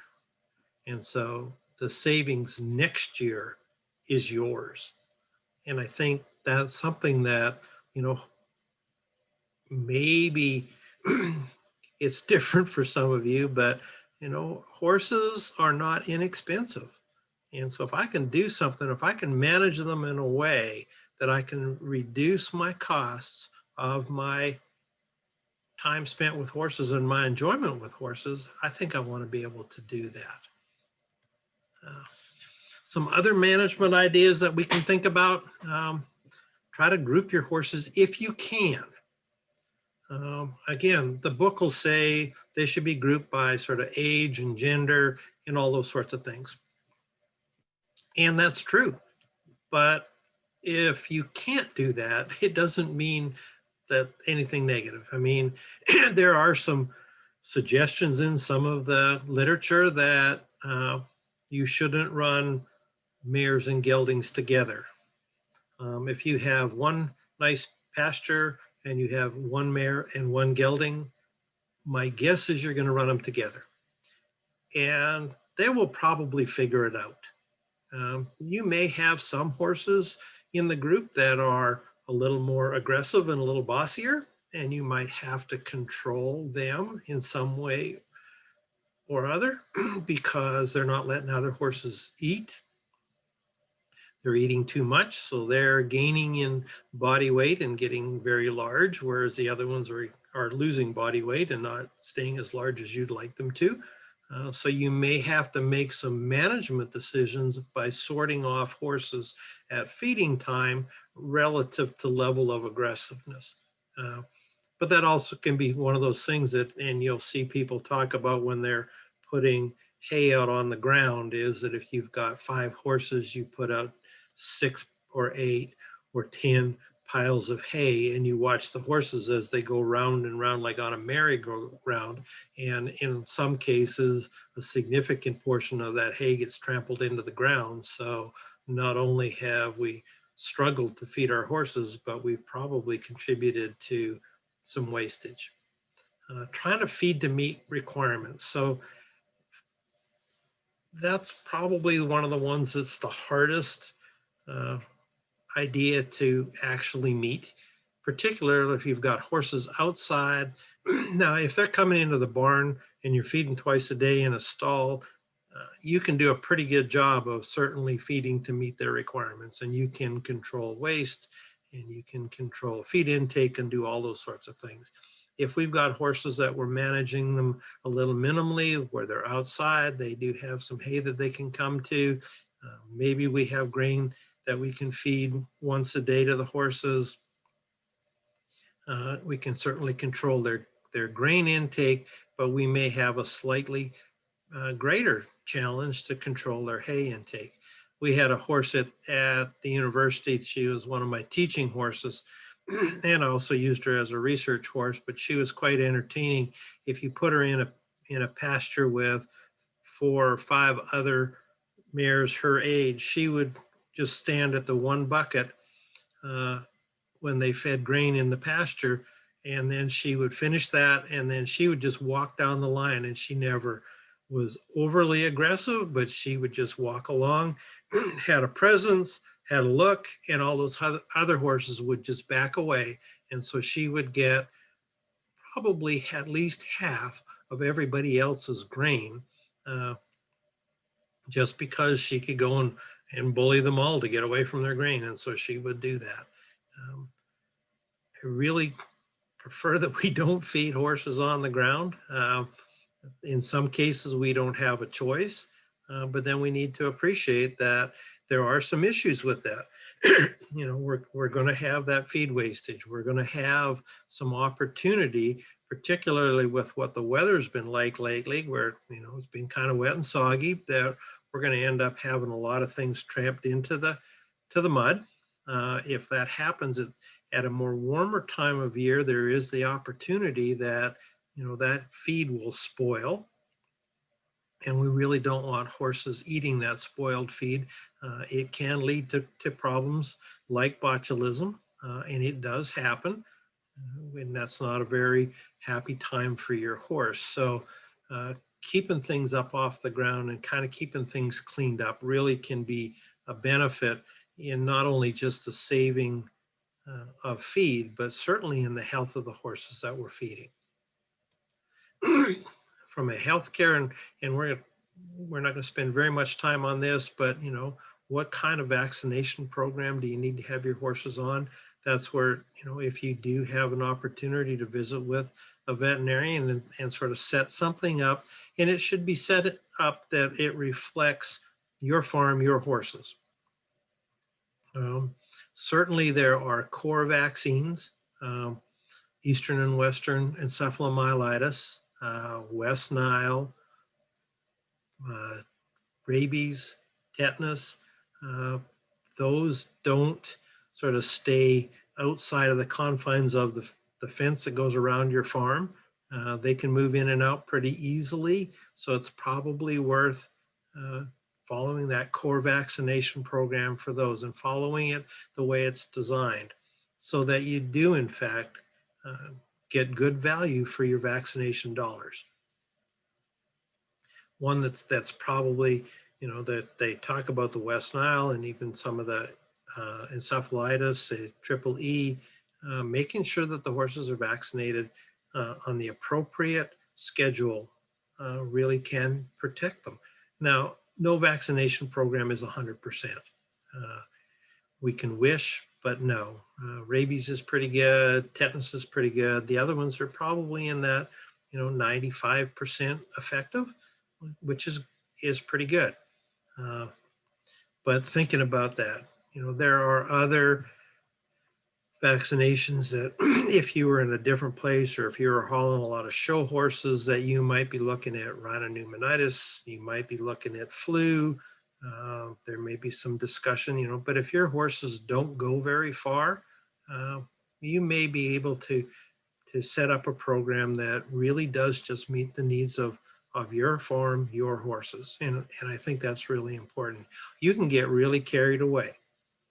And so the savings next year is yours. And I think that's something that, maybe it's different for some of you, but horses are not inexpensive. And so if I can do something, if I can manage them in a way that I can reduce my costs of my time spent with horses and my enjoyment with horses, I think I want to be able to do that. Some other management ideas that we can think about, try to group your horses if you can. Again, the book will say they should be grouped by sort of age and gender and all those sorts of things. And that's true. But if you can't do that, it doesn't mean that anything negative. I mean, there are some suggestions in some of the literature that you shouldn't run mares and geldings together. If you have one nice pasture and you have one mare and one gelding, my guess is you're going to run them together. And they will probably figure it out. You may have some horses in the group that are a little more aggressive and a little bossier, and you might have to control them in some way or other because they're not letting other horses eat. They're eating too much, so they're gaining in body weight and getting very large, whereas the other ones are losing body weight and not staying as large as you'd like them to. So you may have to make some management decisions by sorting off horses at feeding time relative to level of aggressiveness. But that also can be one of those things that, and you'll see people talk about when they're putting hay out on the ground, is that if you've got 5 horses, you put out 6 or 8 or 10 piles of hay, and you watch the horses as they go round and round like on a merry-go-round. And in some cases, a significant portion of that hay gets trampled into the ground. So not only have we struggled to feed our horses, but we've probably contributed to some wastage. Trying to feed to meet requirements. So that's probably one of the ones that's the hardest idea to actually meet. particularly if you've got horses outside. Now, if they're coming into the barn and you're feeding twice a day in a stall, you can do a pretty good job of certainly feeding to meet their requirements, and you can control waste and you can control feed intake and do all those sorts of things. If we've got horses that we're managing them a little minimally, where they're outside, they do have some hay that they can come to. Maybe we have grain that we can feed once a day to the horses. We can certainly control their grain intake, but we may have a slightly greater challenge to control their hay intake. We had a horse at the university. She was one of my teaching horses, and I also used her as a research horse, but she was quite entertaining. If you put her in a pasture with 4 or 5 other mares her age, she would just stand at the one bucket uh, when they fed grain in the pasture, and then she would finish that, and then she would just walk down the line, and she never was overly aggressive, but she would just walk along, had a presence, had a look, and all those other horses would just back away. And so she would get probably at least half of everybody else's grain, uh, just because she could go and bully them all to get away from their grain. And so she would do that. I really prefer that we don't feed horses on the ground. In some cases, we don't have a choice, but then we need to appreciate that there are some issues with that. We're going to have that feed wastage. We're going to have some opportunity, particularly with what the weather's been like lately, where, it's been kind of wet and soggy, that we're going to end up having a lot of things tramped into the mud. If that happens at a more warmer time of year, there is the opportunity that, that feed will spoil. And we really don't want horses eating that spoiled feed. It can lead to problems like botulism, and it does happen. And that's not a very happy time for your horse. So keeping things up off the ground and kind of keeping things cleaned up really can be a benefit in not only just the saving of feed, but certainly in the health of the horses that we're feeding. From a healthcare, and we're not going to spend very much time on this, but what kind of vaccination program do you need to have your horses on? That's where, if you do have an opportunity to visit with a veterinarian and sort of set something up, and it should be set up that it reflects your farm, your horses. Certainly there are core vaccines, Eastern and Western encephalomyelitis, West Nile, rabies, tetanus. Those don't sort of stay outside of the confines of the fence that goes around your farm. They can move in and out pretty easily. So it's probably worth following that core vaccination program for those and following it the way it's designed so that you do, in fact, get good value for your vaccination dollars. One that's probably, that they talk about the West Nile and even some of the encephalitis, triple E, making sure that the horses are vaccinated on the appropriate schedule really can protect them. Now, no vaccination program is 100%. We can wish, but no. Rabies is pretty good. Tetanus is pretty good. The other ones are probably in that, 95% effective, which is pretty good. But thinking about that, there are other vaccinations that if you were in a different place or if you were hauling a lot of show horses that you might be looking at rhinopneumonitis, you might be looking at flu. There may be some discussion, but if your horses don't go very far, you may be able to set up a program that really does just meet the needs of your farm, your horses. And I think that's really important. You can get really carried away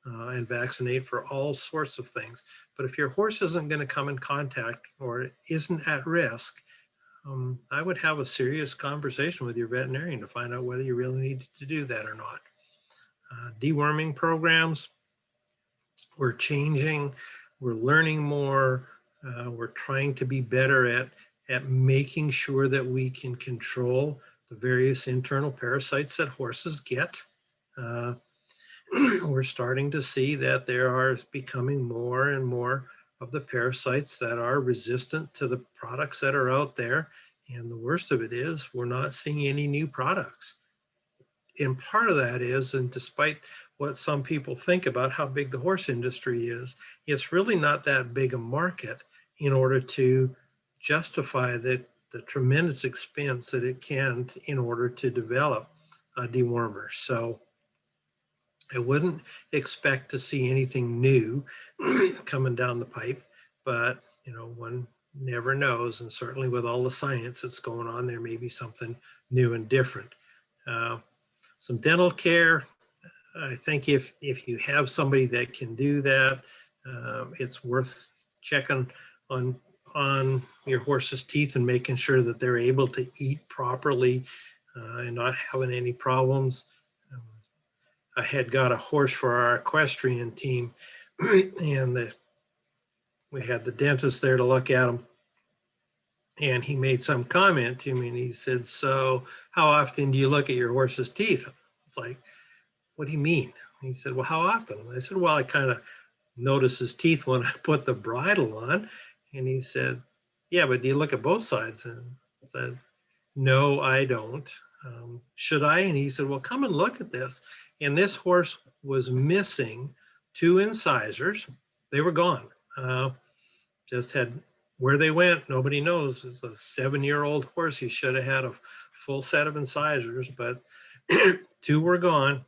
and vaccinate for all sorts of things. But if your horse isn't going to come in contact or isn't at risk, I would have a serious conversation with your veterinarian to find out whether you really need to do that or not. Deworming programs, we're changing we're learning more. We're trying to be better at making sure that we can control the various internal parasites that horses get. Uh, we're starting to see that there are becoming more and more of the parasites that are resistant to the products that are out there. And the worst of it is we're not seeing any new products. And part of that is, and despite what some people think about how big the horse industry is, it's really not that big a market in order to justify the tremendous expense that it can in order to develop a dewormer. So I wouldn't expect to see anything new coming down the pipe, but one never knows. And certainly with all the science that's going on, there may be something new and different. Uh, some dental care. I think if you have somebody that can do that, it's worth checking on on your horse's teeth and making sure that they're able to eat properly and not having any problems. Um, I had got a horse for our equestrian team, and we had the dentist there to look at him. And he made some comment to me, and he said, "So, how often do you look at your horse's teeth?" It's like, "What do you mean?" He said, "Well, how often?" I said, "Well, I kind of notice his teeth when I put the bridle on." And he said, "Yeah, but do you look at both sides?" And I said, "No, I don't. Should I?" And he said, "Well, come and look at this." And this horse was missing two incisors. They were gone. Just had where they went, nobody knows. It's a 7-year-old horse. He should have had a full set of incisors, but two were gone.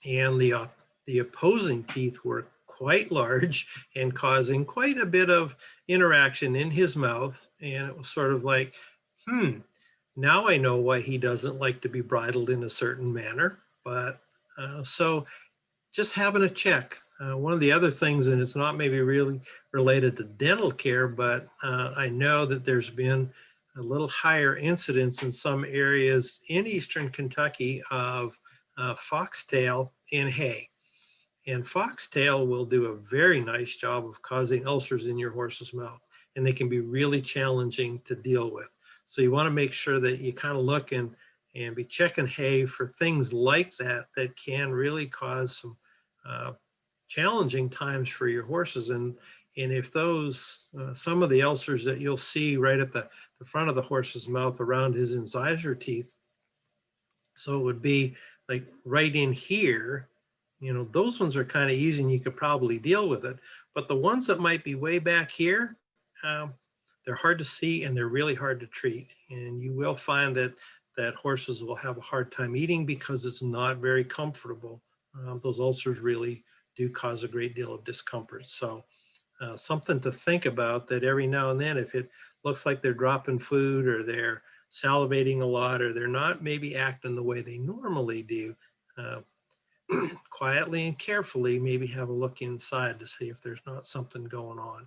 And the opposing teeth were quite large and causing quite a bit of interaction in his mouth. And it was sort of like, now I know why he doesn't like to be bridled in a certain manner. But so just having a check. One of the other things, and it's not maybe really related to dental care, but I know that there's been a little higher incidence in some areas in Eastern Kentucky of foxtail in hay. And foxtail will do a very nice job of causing ulcers in your horse's mouth, and they can be really challenging to deal with. So you want to make sure that you kind of look and be checking hay for things like that that can really cause some uh, challenging times for your horses. And if those, some of the ulcers that you'll see right at the front of the horse's mouth around his incisor teeth, so it would be like right in here, those ones are kind of easy and you could probably deal with it. But the ones that might be way back here, um, they're hard to see and they're really hard to treat. And you will find that horses will have a hard time eating because it's not very comfortable. Those ulcers really do cause a great deal of discomfort. So something to think about, that every now and then, if it looks like they're dropping food or they're salivating a lot or they're not maybe acting the way they normally do, uh, quietly and carefully maybe have a look inside to see if there's not something going on.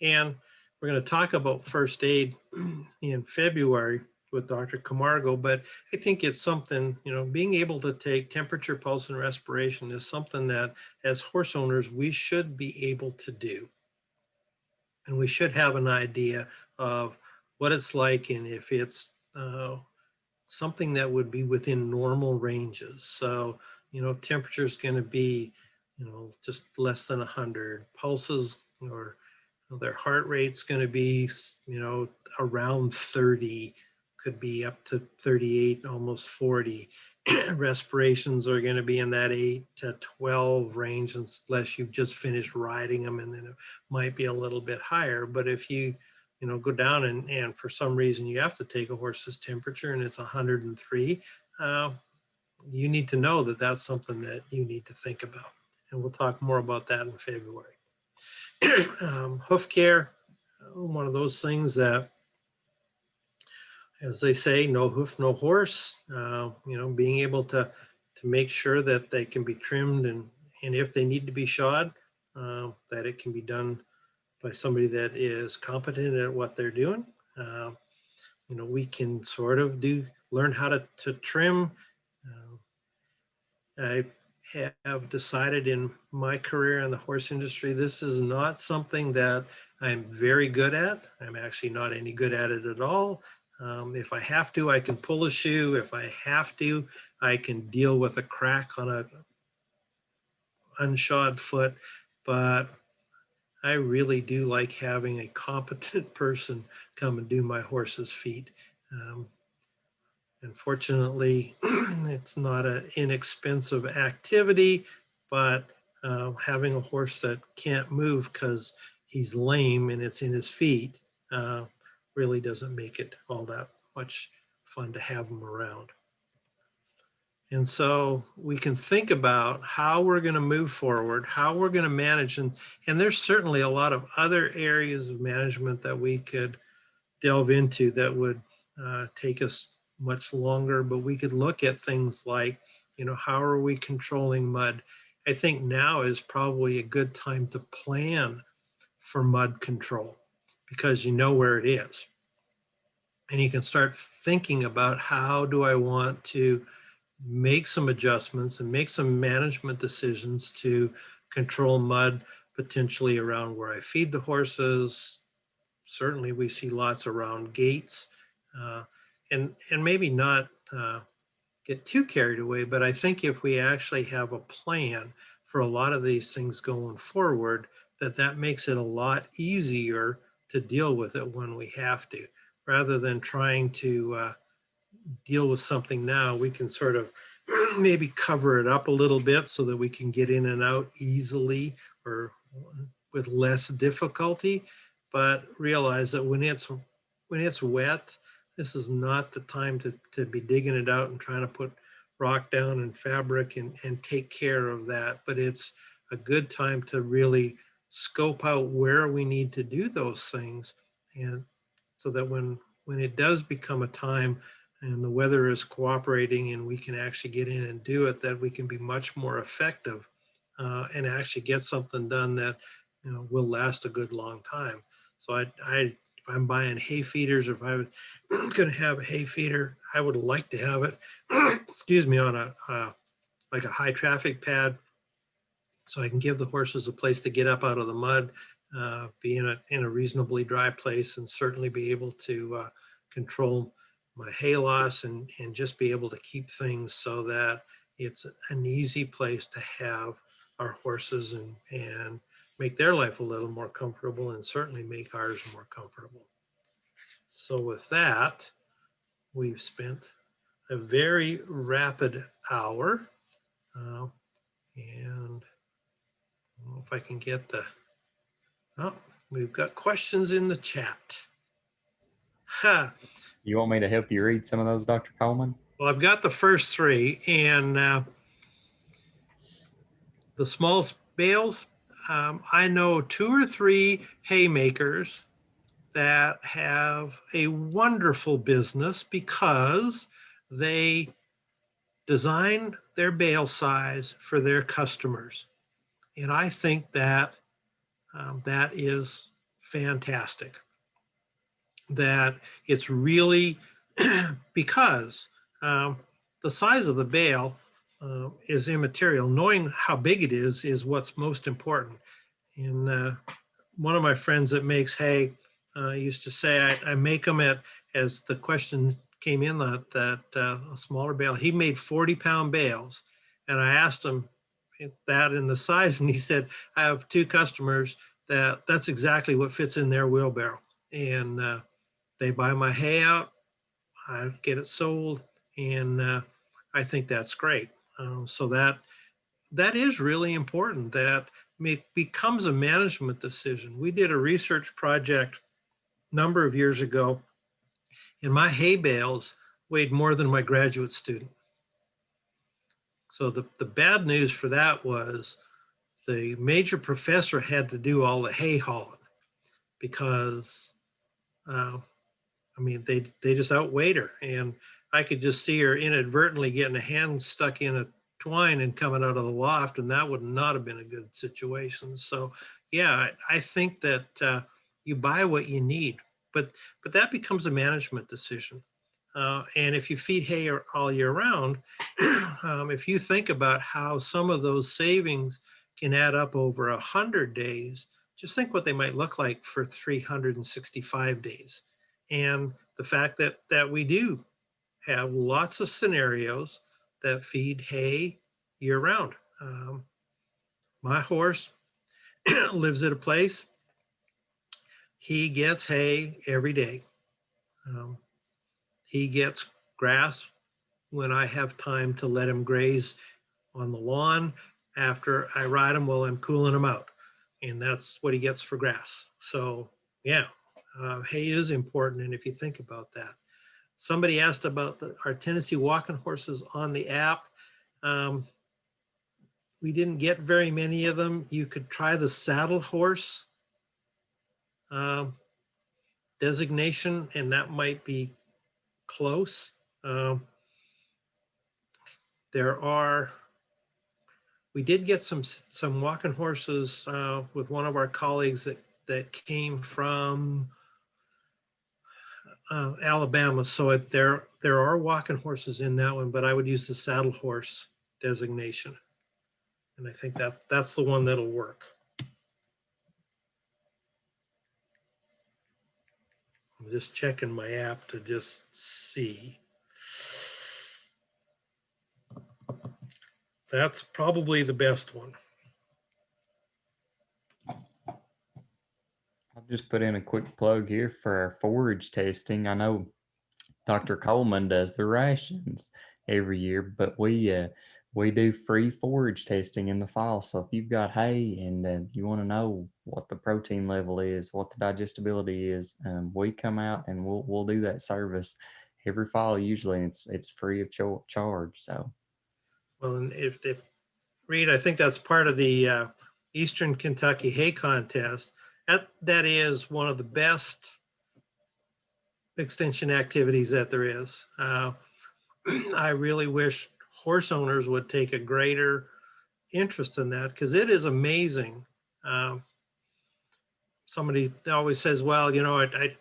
And we're going to talk about first aid in February with Dr. Camargo, but I think it's something, being able to take temperature, pulse, and respiration is something that as horse owners, we should be able to do. And we should have an idea of what it's like and if it's something that would be within normal ranges. So, temperature is going to be, just less than 100. Pulses or their heart rate's going to be, around 30, could be up to 38, almost 40. Respirations are going to be in that 8 to 12 range unless you've just finished riding them, and then it might be a little bit higher. But if you go down and for some reason you have to take a horse's temperature and it's 103, you need to know that that's something that you need to think about. And we'll talk more about that in February. Hoof care, one of those things that, as they say, no hoof, no horse. Being able to make sure that they can be trimmed and if they need to be shod, that it can be done by somebody that is competent at what they're doing. We can sort of learn how to trim. I have decided in my career in the horse industry, this is not something that I'm very good at. I'm actually not any good at it at all. If I have to, I can pull a shoe. If I have to, I can deal with a crack on a unshod foot. But I really do like having a competent person come and do my horse's feet. Um, Unfortunately, it's not an inexpensive activity, but having a horse that can't move because he's lame and it's in his feet uh, really doesn't make it all that much fun to have him around. And so we can think about how we're going to move forward, how we're going to manage. And there's certainly a lot of other areas of management that we could delve into that would take us much longer, but we could look at things like, how are we controlling mud? I think now is probably a good time to plan for mud control because you know where it is. And you can start thinking about how do I want to make some adjustments and make some management decisions to control mud potentially around where I feed the horses. Certainly we see lots around gates, uh, and maybe not get too carried away, but I think if we actually have a plan for a lot of these things going forward, that makes it a lot easier to deal with it when we have to, rather than trying to deal with something now. We can sort of maybe cover it up a little bit so that we can get in and out easily or with less difficulty, but realize that when it's wet, this is not the time to be digging it out and trying to put rock down and fabric and take care of that. But it's a good time to really scope out where we need to do those things, and so that when it does become a time and the weather is cooperating and we can actually get in and do it, that we can be much more effective and actually get something done that will last a good long time. So if I'm buying hay feeders, or if I'm going to have a hay feeder, I would like to have it, excuse me, on a like a high traffic pad, so I can give the horses a place to get up out of the mud, be in a reasonably dry place, and certainly be able to control my hay loss and just be able to keep things so that it's an easy place to have our horses and make their life a little more comfortable and certainly make ours more comfortable. So with that, we've spent a very rapid hour, uh, and I don't know if I can get the, oh, we've got questions in the chat. Ha. You want me to help you read some of those, Dr. Coleman? Well, I've got the first three, and the small bales, I know two or three haymakers that have a wonderful business because they design their bale size for their customers. And I think that is fantastic. That it's really because the size of the bale is immaterial. Knowing how big it is what's most important. And one of my friends that makes hay used to say, I make them at, as the question came in, that a smaller bale, he made 40-pound bales. And I asked him that in the size, and he said, I have two customers that's exactly what fits in their wheelbarrow. And they buy my hay out, I get it sold, and I think that's great. So that is really important. That it becomes a management decision. We did a research project a number of years ago, and my hay bales weighed more than my graduate student. So the bad news for that was the major professor had to do all the hay hauling because uh, I mean, they just outweighed her, and I could just see her inadvertently getting a hand stuck in a twine and coming out of the loft, and that would not have been a good situation. So, yeah, I think that you buy what you need, but that becomes a management decision. And if you feed hay all year round, if you think about how some of those savings can add up over 100 days, just think what they might look like for 365 days. And the fact that we do have lots of scenarios that feed hay year round. My horse lives at a place, he gets hay every day. Um, he gets grass when I have time to let him graze on the lawn after I ride him while I'm cooling him out. And that's what he gets for grass. So, yeah, hay is important. And if you think about that, somebody asked about our Tennessee walking horses on the app. Um, we didn't get very many of them. You could try the saddle horse um, designation, and that might be close. There are, we did get some walking horses with one of our colleagues that came from Alabama. So there are walking horses in that one, but I would use the saddle horse designation, and I think that's the one that'll work. I'm just checking my app to just see. That's probably the best one. I'll just put in a quick plug here for our forage tasting. I know Dr. Coleman does the rations every year, but we do free forage tasting in the fall. So if you've got hay and you want to know what the protein level is, what the digestibility is, we come out and we'll do that service every fall. Usually it's free of charge. So Well, and if Reed, I think that's part of the Eastern Kentucky Hay Contest. That is one of the best extension activities that there is. I really wish horse owners would take a greater interest in that because it is amazing. Um, Somebody always says, "Well, I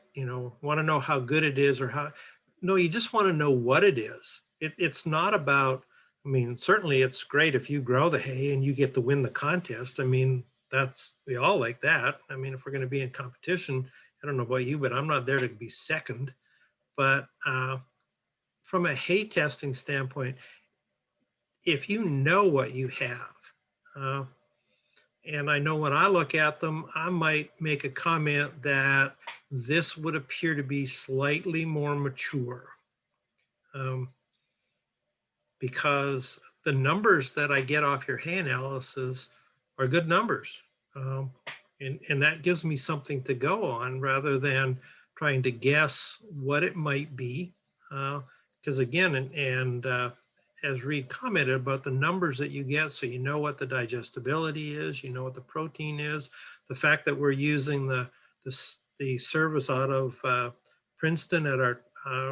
want to know how good it is or how." No, you just want to know what it is. It's not about. I mean, certainly it's great if you grow the hay and you get to win the contest. I mean, we all like that. I mean, if we're going to be in competition, I don't know about you, but I'm not there to be second. But from a hay testing standpoint, if you know what you have, uh, and I know when I look at them, I might make a comment that this would appear to be slightly more mature um, because the numbers that I get off your hay analysis are good numbers. Um, and that gives me something to go on rather than trying to guess what it might be. Because again, as Reed commented about the numbers that you get, so you know what the digestibility is, you know what the protein is, the fact that we're using the service out of Princeton at our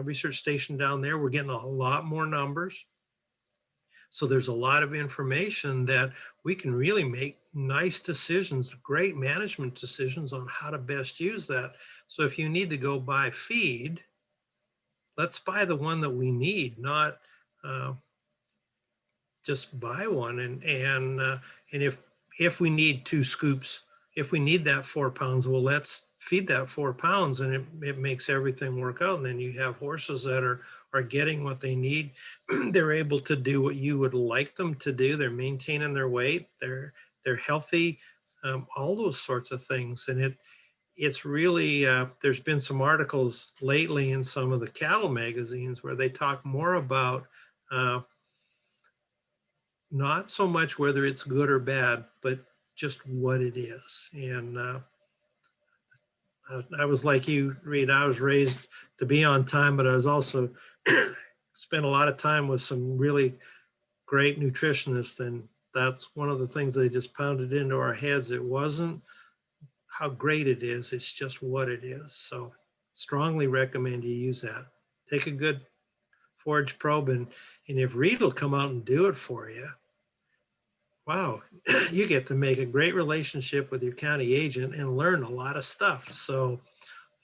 research station down there, we're getting a lot more numbers. So there's a lot of information that we can really make nice decisions, great management decisions on how to best use that. So if you need to go buy feed, let's buy the one that we need, not uh, just buy one. And if we need 2 scoops, if we need that 4 pounds, well, let's feed that 4 pounds, and it makes everything work out. And then you have horses that are getting what they need. They're able to do what you would like them to do. They're maintaining their weight. They're healthy. All those sorts of things. And it's really there's been some articles lately in some of the cattle magazines where they talk more about not so much whether it's good or bad, but just what it is. And I was like you, Reed. I was raised to be on time, but I was also spent a lot of time with some really great nutritionists, and that's one of the things they just pounded into our heads. It wasn't how great it is; it's just what it is. So, strongly recommend you use that. Take a good forage probe, and if Reed will come out and do it for you, wow, you get to make a great relationship with your county agent and learn a lot of stuff. So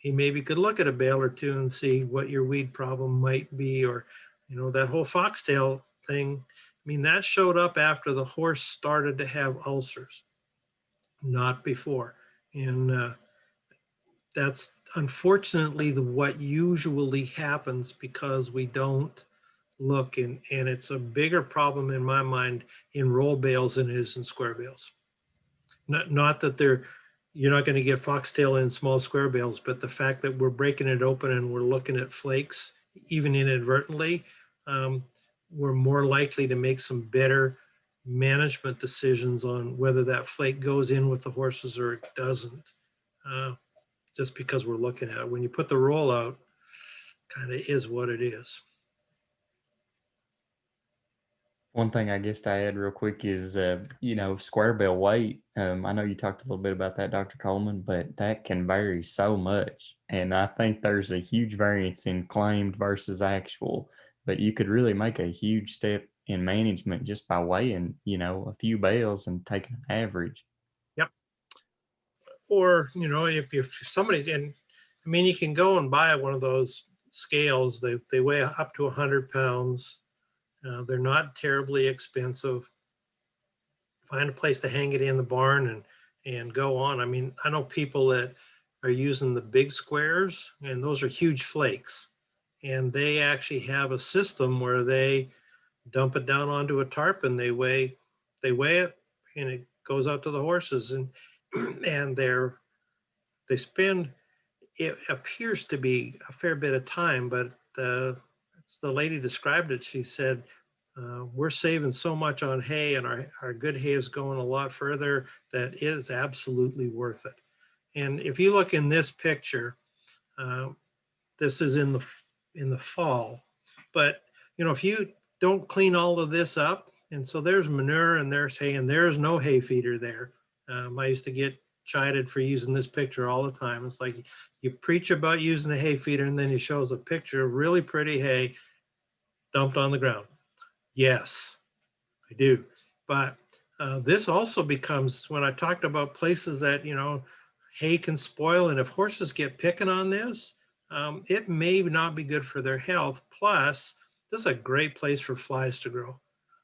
he maybe could look at a bale or two and see what your weed problem might be, or, that whole foxtail thing. I mean, that showed up after the horse started to have ulcers, not before. And that's unfortunately what usually happens because we don't look, and it's a bigger problem in my mind in roll bales than it is in square bales. Not that you're not going to get foxtail in small square bales, but the fact that we're breaking it open and we're looking at flakes, even inadvertently, um, we're more likely to make some better management decisions on whether that flake goes in with the horses or it doesn't. Just because we're looking at it. When you put the roll out, kind of is what it is. One thing I guess to add real quick is, square bale weight. I know you talked a little bit about that, Dr. Coleman, but that can vary so much. And I think there's a huge variance in claimed versus actual, but you could really make a huge step in management just by weighing, a few bales and taking an average. Yep. Or, if somebody, and I mean, you can go and buy one of those scales. They weigh up to 100 pounds. They're not terribly expensive. Find a place to hang it in the barn and go on. I mean, I know people that are using the big squares, and those are huge flakes. And they actually have a system where they dump it down onto a tarp and they weigh it, and it goes out to the horses, and they spend, it appears to be a fair bit of time, but as the lady described it, she said, we're saving so much on hay, and our good hay is going a lot further. That is absolutely worth it. And if you look in this picture, uh, this is in the fall, but if you don't clean all of this up, and so there's manure and there's hay and there's no hay feeder there. I used to get chided for using this picture all the time. It's like you preach about using a hay feeder and then you show us a picture of really pretty hay dumped on the ground. Yes, I do. But this also becomes, when I talked about places that, hay can spoil, and if horses get picking on this, it may not be good for their health. Plus, this is a great place for flies to grow.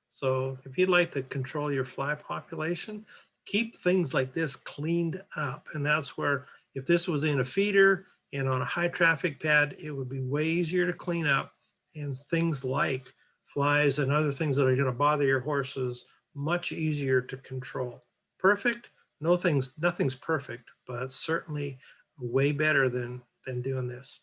So if you'd like to control your fly population, keep things like this cleaned up. And that's where, if this was in a feeder and on a high traffic pad, it would be way easier to clean up, and things like flies and other things that are going to bother your horses much easier to control. Perfect? Nothing's perfect, but certainly way better than doing this.